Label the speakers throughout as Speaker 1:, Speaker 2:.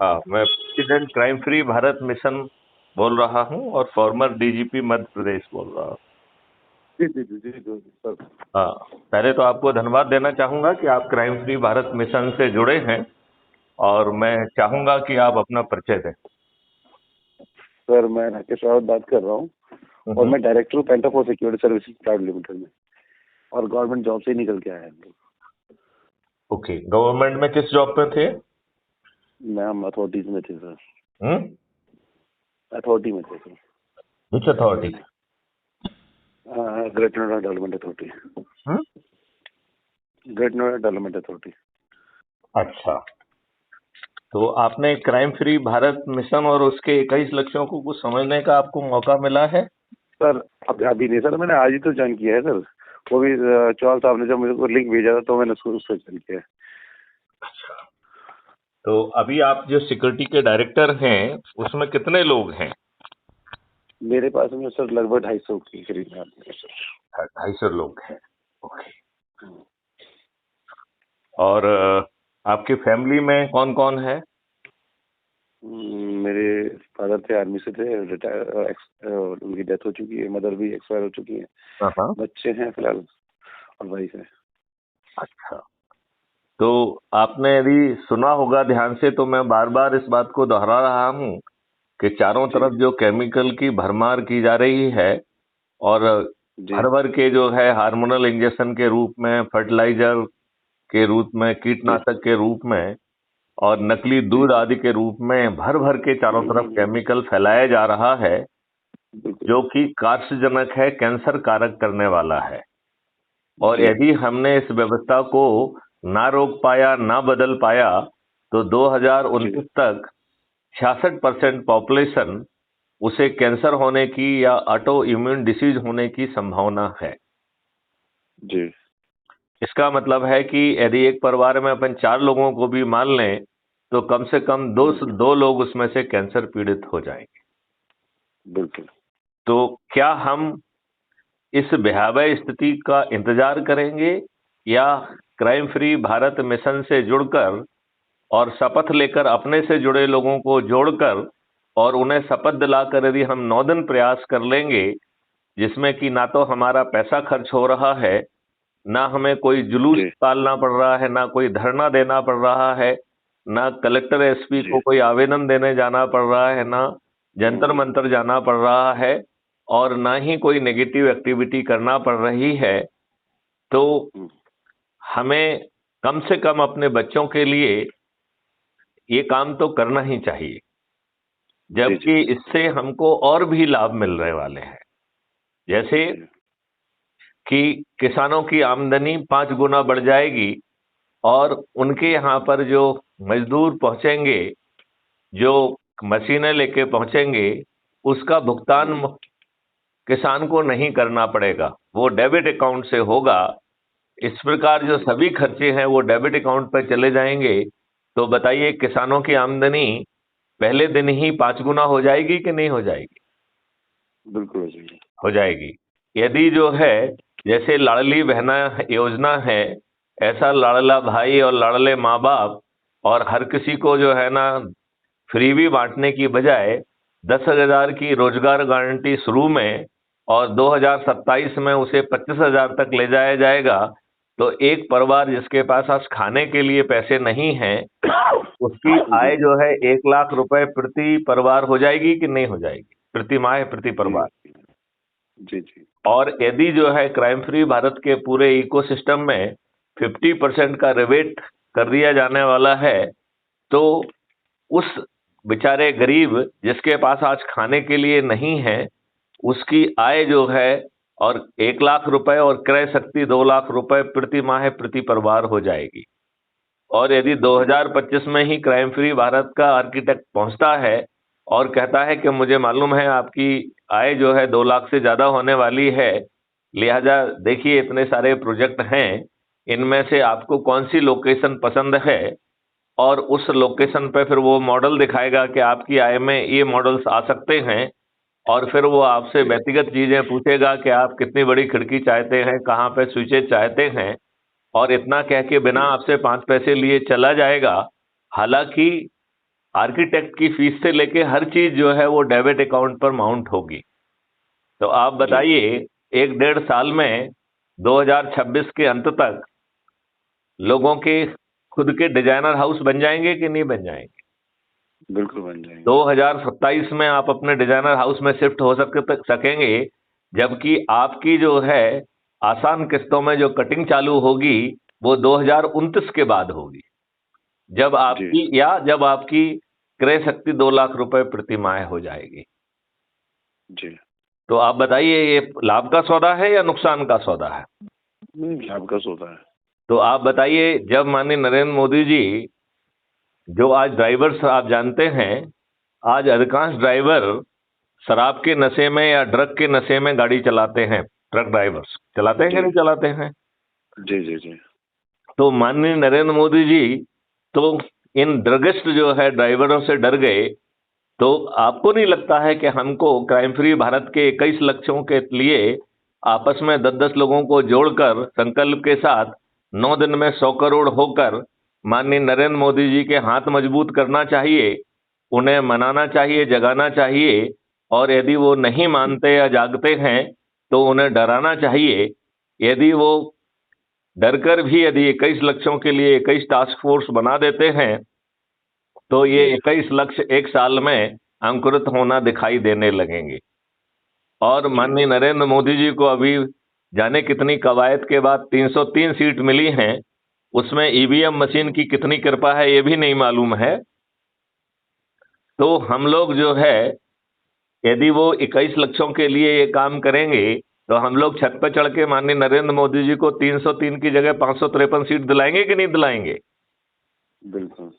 Speaker 1: हाँ, मैं president crime free Bharat mission बोल रहा हूँ और फॉर्मर डीजीपी मध्य प्रदेश बोल रहा हूँ।
Speaker 2: जी जी जी जी जी सर।
Speaker 1: हाँ, पहले तो आपको धन्यवाद देना चाहूँगा कि आप क्राइम फ्री भारत मिशन से जुड़े हैं और मैं चाहूँगा कि आप अपना परिचय दें।
Speaker 2: सर मैं राकेश रावत बात कर रहा हूँ और मैं डायरेक्टर हूँ Penta for security services private limited में, और गवर्नमेंट जॉब से ही निकल के आया हम लोग।
Speaker 1: ओके, गवर्नमेंट में किस जॉब पे थे?
Speaker 2: मैं हम अथॉरिटीज में थे सर।
Speaker 1: हम्म,
Speaker 2: अथॉरिटी में थे sir.
Speaker 1: Which authority?
Speaker 2: Great Noida development authority. Great Noida development authority.
Speaker 1: अच्छा, तो आपने क्राइम फ्री भारत मिशन और उसके 21 लक्ष्यों को कुछ समझने का आपको मौका मिला है?
Speaker 2: सर अभी नहीं सर, मैंने आज ही तो ज्वाइन किया है सर। वो भी चौहान साहब ने जब मुझे को लिंक भेजा था तो मैंने उसको ज्वाइन किया है।
Speaker 1: अच्छा, तो अभी आप जो सिक्योरिटी के डायरेक्टर हैं उसमें कितने लोग हैं?
Speaker 2: मेरे पास में सर लगभग 250 के करीब आदमी है सर।
Speaker 1: 250 लोग हैं। ओके। और आपकी फैमिली में कौन कौन है?
Speaker 2: मेरे फादर थे, आर्मी से थे, रिटायर, उनकी डेथ हो चुकी है। मदर भी एक्सपायर हो चुकी है।
Speaker 1: हाँ।
Speaker 2: बच्चे हैं फिलहाल और वाइफ है।
Speaker 1: अच्छा, तो आपने यदि सुना होगा ध्यान से तो मैं बार बार इस बात को दोहरा रहा हूँ कि चारों
Speaker 2: जी
Speaker 1: तरफ जो केमिकल की भरमार की जा रही है और
Speaker 2: जी
Speaker 1: भर भर के जो है हार्मोनल इंजेक्शन के रूप में, फर्टिलाइजर के रूप में,
Speaker 2: जी
Speaker 1: कीटनाशक के रूप में और नकली
Speaker 2: जी।
Speaker 1: दूध आदि के रूप में भर भर के चारों तरफ केमिकल फैलाया जा रहा है
Speaker 2: बिल्कुल।
Speaker 1: जो कि कार्सिनोजेनिक है, कैंसर कारक करने वाला है। और
Speaker 2: जी
Speaker 1: यदि हमने इस व्यवस्था को ना रोक पाया, ना बदल पाया, तो
Speaker 2: जी
Speaker 1: 2029 तक 66% पॉपुलेशन उसे कैंसर होने की या ऑटो इम्यून डिसीज होने की संभावना है।
Speaker 2: जी
Speaker 1: इसका मतलब है कि यदि एक परिवार में अपन 4 लोगों को भी मान लें तो कम से कम दो लोग उसमें से कैंसर पीड़ित हो जाएंगे।
Speaker 2: बिल्कुल।
Speaker 1: तो क्या हम इस भयावह स्थिति का इंतजार करेंगे या क्राइम फ्री भारत मिशन से जुड़कर और शपथ लेकर अपने से जुड़े लोगों को जोड़कर और उन्हें शपथ दिलाकर यदि हम 9 दिन प्रयास कर लेंगे जिसमें कि ना तो हमारा पैसा खर्च हो रहा है, ना हमें कोई जुलूस
Speaker 2: जी
Speaker 1: निकालना पड़ रहा है, ना कोई धरना देना पड़ रहा है, ना कलेक्टर एसपी
Speaker 2: जी
Speaker 1: को कोई आवेदन देने जाना पड़ रहा है, ना जंतर मंतर जाना पड़ रहा है और ना ही कोई नेगेटिव एक्टिविटी करना पड़ रही है, तो हमें कम से कम अपने बच्चों के लिए ये काम तो करना ही चाहिए,
Speaker 2: जी जी
Speaker 1: जबकि इससे हमको और भी लाभ मिलने वाले हैं। जैसे
Speaker 2: जी
Speaker 1: कि किसानों की आमदनी 5 गुना बढ़ जाएगी और उनके यहाँ पर जो मजदूर पहुंचेंगे, जो मशीनें लेके पहुंचेंगे, उसका भुगतान किसान को नहीं करना पड़ेगा, वो डेबिट अकाउंट से होगा। इस प्रकार जो सभी खर्चे हैं वो डेबिट अकाउंट पर चले जाएंगे। तो बताइए किसानों की आमदनी पहले दिन ही 5 गुना हो जाएगी कि नहीं हो जाएगी?
Speaker 2: बिल्कुल हो जाएगी।
Speaker 1: हो जाएगी। यदि जो है जैसे लाडली बहना योजना है, ऐसा लाडला भाई और लाडले माँ बाप और हर किसी को जो है ना फ्रीबी बांटने की बजाय 10,000 की रोजगार गारंटी शुरू में और 2027 में उसे 25,000 तक ले जाया जाएगा, तो एक परिवार जिसके पास आज खाने के लिए पैसे नहीं हैं उसकी आय जो है 1 लाख रुपए प्रति परिवार हो जाएगी कि नहीं हो जाएगी? प्रति माह, प्रति
Speaker 2: जी
Speaker 1: परिवार।
Speaker 2: जी जी
Speaker 1: और यदि जो है क्राइम फ्री भारत के पूरे इकोसिस्टम में 50% का रिबेट कर दिया जाने वाला है, तो उस बेचारे गरीब जिसके पास आज खाने के लिए नहीं है उसकी आय जो है और 1 लाख रुपए और क्रय शक्ति 2 लाख रुपए प्रति माह प्रति परिवार हो जाएगी। और यदि
Speaker 2: जी
Speaker 1: 2025 में ही क्राइम फ्री भारत का आर्किटेक्ट पहुंचता है और कहता है कि मुझे मालूम है आपकी आय जो है 2 लाख से ज्यादा होने वाली है, लिहाजा देखिए इतने सारे प्रोजेक्ट हैं, इनमें से आपको कौन सी लोकेशन पसंद है और उस लोकेशन पे फिर वो मॉडल दिखाएगा कि आपकी आय में ये मॉडल्स आ सकते हैं और फिर वो आपसे
Speaker 2: जी
Speaker 1: व्यक्तिगत चीजें पूछेगा कि आप कितनी बड़ी खिड़की चाहते हैं, कहाँ पे स्विचेज चाहते हैं, और इतना कह के बिना
Speaker 2: जी
Speaker 1: आपसे 5 पैसे लिए चला जाएगा। हालांकि आर्किटेक्ट की फीस से लेके हर चीज जो है वो डेबिट अकाउंट पर माउंट होगी। तो आप बताइए 1-1.5 साल में 2026 के अंत तक लोगों के खुद के डिजाइनर हाउस बन जाएंगे कि नहीं बन जाएंगे?
Speaker 2: बिल्कुल बन जाएंगे।
Speaker 1: 2027 में आप अपने डिजाइनर हाउस में शिफ्ट हो सकेंगे, जबकि आपकी जो है आसान किस्तों में जो कटिंग चालू होगी वो 2029 के बाद होगी, जब आपकी क्रय शक्ति 2 लाख रुपए प्रति माह हो जाएगी।
Speaker 2: जी।
Speaker 1: तो आप बताइए ये लाभ का सौदा है या नुकसान का सौदा है?
Speaker 2: नहीं, लाभ का सौदा है।
Speaker 1: तो आप बताइए, जब माननीय नरेंद्र मोदी जी, जो आज ड्राइवर्स आप जानते हैं, आज अधिकांश ड्राइवर शराब के नशे में या ड्रग के नशे में गाड़ी चलाते हैं। ट्रक ड्राइवर्स चलाते हैं कि नहीं चलाते हैं?
Speaker 2: जी जी जी।
Speaker 1: तो माननीय नरेंद्र मोदी जी तो इन ड्रगिस्ट जो है ड्राइवरों से डर गए। तो आपको नहीं लगता है कि हमको क्राइम फ्री भारत के 21 लक्ष्यों के लिए आपस में 10-10 लोगों को जोड़कर संकल्प के साथ 9 दिन में 100 करोड़ होकर माननीय नरेंद्र मोदी जी के हाथ मजबूत करना चाहिए, उन्हें मनाना चाहिए, जगाना चाहिए, और यदि वो नहीं मानते या जागते हैं तो उन्हें डराना चाहिए। यदि वो डरकर भी यदि 21 लक्ष्यों के लिए 21 टास्क फोर्स बना देते हैं तो ये 21 लक्ष्य 1 साल में अंकुरित होना दिखाई देने लगेंगे। और माननीय नरेंद्र मोदी जी को अभी जाने कितनी कवायद के बाद 303 सीट मिली हैं, उसमें ईवीएम मशीन की कितनी कृपा है ये भी नहीं मालूम है। तो हम लोग जो है यदि वो 21 लक्ष्यों के लिए ये काम करेंगे तो हम लोग छत पर चढ़ के माननीय नरेंद्र मोदी जी को 303 की जगह 553 सीट दिलाएंगे कि नहीं दिलाएंगे?
Speaker 2: बिल्कुल।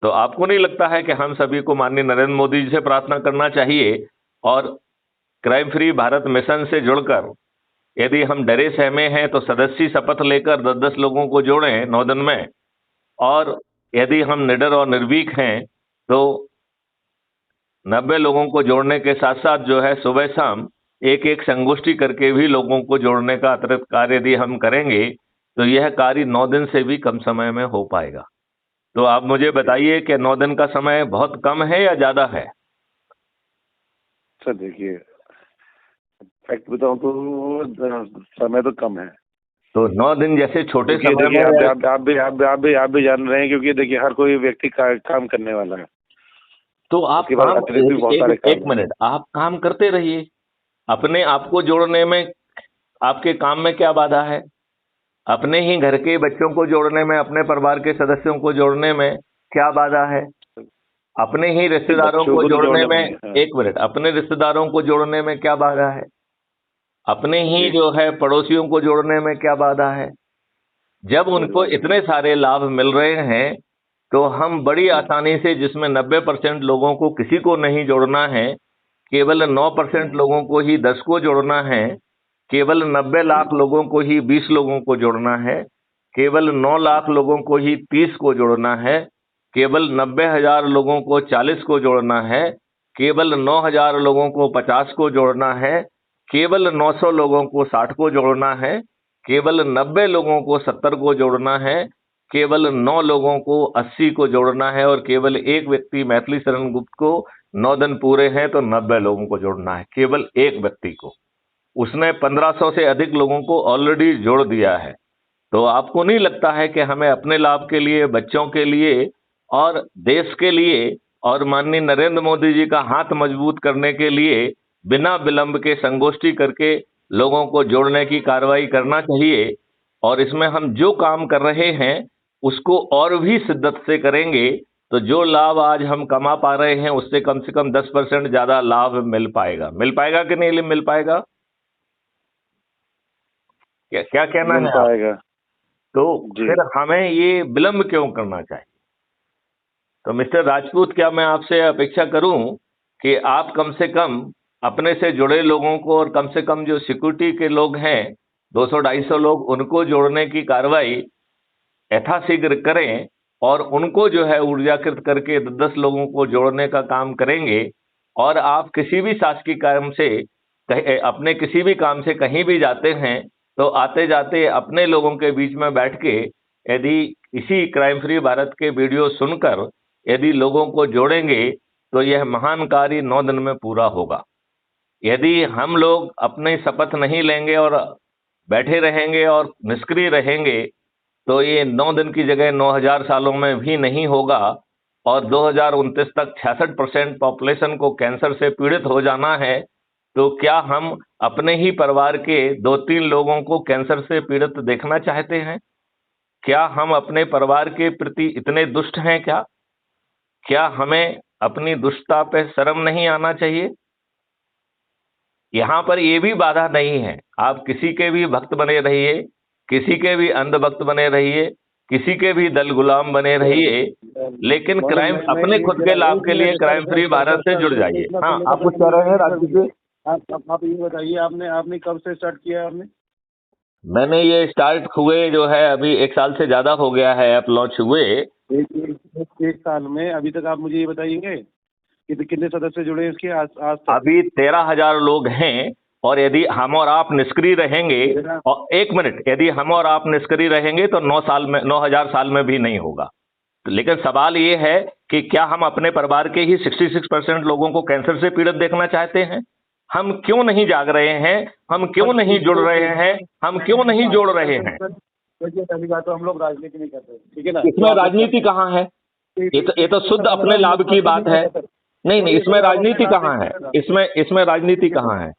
Speaker 1: तो आपको नहीं लगता है कि हम सभी को माननीय नरेंद्र मोदी जी से प्रार्थना करना चाहिए और क्राइम फ्री भारत मिशन से जुड़कर यदि हम डरे सहमे हैं तो सदस्य शपथ लेकर 10-10 लोगों को जोड़ें 9 दिन में, और यदि हम निडर और निर्भीक हैं तो 90 लोगों को जोड़ने के साथ साथ जो है सुबह शाम एक संगोष्ठी करके भी लोगों को जोड़ने का अतिरिक्त कार्य यदि हम करेंगे तो यह कार्य 9 दिन से भी कम समय में हो पाएगा। तो आप मुझे बताइए कि 9 दिन का समय बहुत कम है या ज्यादा है?
Speaker 2: सर देखिए, फैक्ट बताऊं तो समय तो कम है।
Speaker 1: तो 9 दिन जैसे छोटे समय में
Speaker 2: आप भी जान रहे हैं, क्योंकि देखिए हर कोई व्यक्ति काम करने वाला है।
Speaker 1: तो आप एक मिनट आप काम करते रहिए। अपने आप को जोड़ने में आपके काम में क्या बाधा है? अपने ही घर के बच्चों को जोड़ने में, अपने परिवार के सदस्यों को जोड़ने में क्या बाधा है? अपने ही रिश्तेदारों को जोड़ने में, एक मिनट, अपने रिश्तेदारों को जोड़ने में क्या बाधा है? अपने ही जो है पड़ोसियों को जोड़ने में क्या बाधा है? जब उनको इतने सारे लाभ मिल रहे हैं तो हम बड़ी आसानी से, जिसमें 90% लोगों को किसी को नहीं जोड़ना है, केवल 9% लोगों को ही 10 को जोड़ना है, केवल 90 लाख लोगों को ही 20 लोगों को जोड़ना है, केवल 9 लाख लोगों को ही 30 को जोड़ना है, केवल 90,000 लोगों को 40 को जोड़ना है, केवल 9,000 लोगों को 50 को जोड़ना है, केवल 900 लोगों को 60 को जोड़ना है, केवल 90 लोगों को 70 को जोड़ना है, केवल 9 लोगों को 80 को जोड़ना है, और केवल एक व्यक्ति मैथिली शरण गुप्त को 9 दिन पूरे हैं तो 90 लोगों को जोड़ना है, केवल एक व्यक्ति को। उसने 1500 से अधिक लोगों को ऑलरेडी जोड़ दिया है। तो आपको नहीं लगता है कि हमें अपने लाभ के लिए, बच्चों के लिए और देश के लिए और माननीय नरेंद्र मोदी जी का हाथ मजबूत करने के लिए बिना विलंब के संगोष्ठी करके लोगों को जोड़ने की कार्रवाई करना चाहिए? और इसमें हम जो काम कर रहे हैं उसको और भी शिद्दत से करेंगे तो जो लाभ आज हम कमा पा रहे हैं उससे कम से कम 10% ज्यादा लाभ मिल पाएगा। मिल पाएगा कि नहीं मिल पाएगा? क्या कहना है
Speaker 2: पाएगा?
Speaker 1: तो फिर हमें ये विलंब क्यों करना चाहिए? तो मिस्टर राजपूत, क्या मैं आपसे अपेक्षा करूं कि आप कम से कम अपने से जुड़े लोगों को और कम से कम जो सिक्योरिटी के लोग हैं 200-250 लोग, उनको जोड़ने की कार्रवाई यथाशीघ्र करें और उनको जो है ऊर्जाकृत करके 10 लोगों को जोड़ने का काम करेंगे। और आप किसी भी शासकीय काम से, अपने किसी भी काम से कहीं भी जाते हैं तो आते जाते अपने लोगों के बीच में बैठ के यदि इसी क्राइम फ्री भारत के वीडियो सुनकर यदि लोगों को जोड़ेंगे तो यह महान कार्य 9 दिन में पूरा होगा। यदि हम लोग अपने शपथ नहीं लेंगे और बैठे रहेंगे और निष्क्रिय रहेंगे तो ये 9 दिन की जगह 9000 सालों में भी नहीं होगा। और 2029 तक 66% पॉपुलेशन को कैंसर से पीड़ित हो जाना है। तो क्या हम अपने ही परिवार के 2-3 लोगों को कैंसर से पीड़ित देखना चाहते हैं? क्या हम अपने परिवार के प्रति इतने दुष्ट हैं क्या? क्या हमें अपनी दुष्टता पे शर्म नहीं आना चाहिए? यहां पर ये भी बाधा नहीं है, आप किसी के भी भक्त बने रहिए, किसी के भी अंध भक्त बने रहिए, किसी के भी दल गुलाम बने रहिए, लेकिन क्राइम अपने खुद के लाभ के लिए क्राइम फ्री भारत से जुड़ जाइए। हाँ, आप कुछ कह रहे हैं राजनीति से?
Speaker 2: आप ये बताइए, आपने कब से स्टार्ट किया है आपने?
Speaker 1: मैंने ये स्टार्ट हुए जो है अभी 1 साल से ज्यादा हो गया है ऐप लॉन्च हुए।
Speaker 2: एक साल में अभी तक आप मुझे ये बताइएंगे कि कितने सदस्य जुड़े हैं इसके आज तक?
Speaker 1: अभी 13,000 लोग हैं। और यदि हम और आप निष्क्रिय रहेंगे, और 1 मिनट, यदि हम और आप निष्क्रिय रहेंगे तो 9,000 साल में भी नहीं होगा। लेकिन सवाल ये है कि क्या हम अपने परिवार के ही 66% लोगों को कैंसर से पीड़ित देखना चाहते हैं? हम क्यों नहीं जाग रहे हैं? हम क्यों नहीं जुड़ रहे हैं? हम क्यों नहीं जोड़ रहे हैं?
Speaker 2: देखिए, पहली बात तो हम लोग राजनीति नहीं करते, ठीक है ना?
Speaker 1: इसमें राजनीति कहाँ है? ये तो शुद्ध अपने लाभ की बात है। नहीं, इसमें राजनीति कहाँ है? इसमें राजनीति कहाँ है?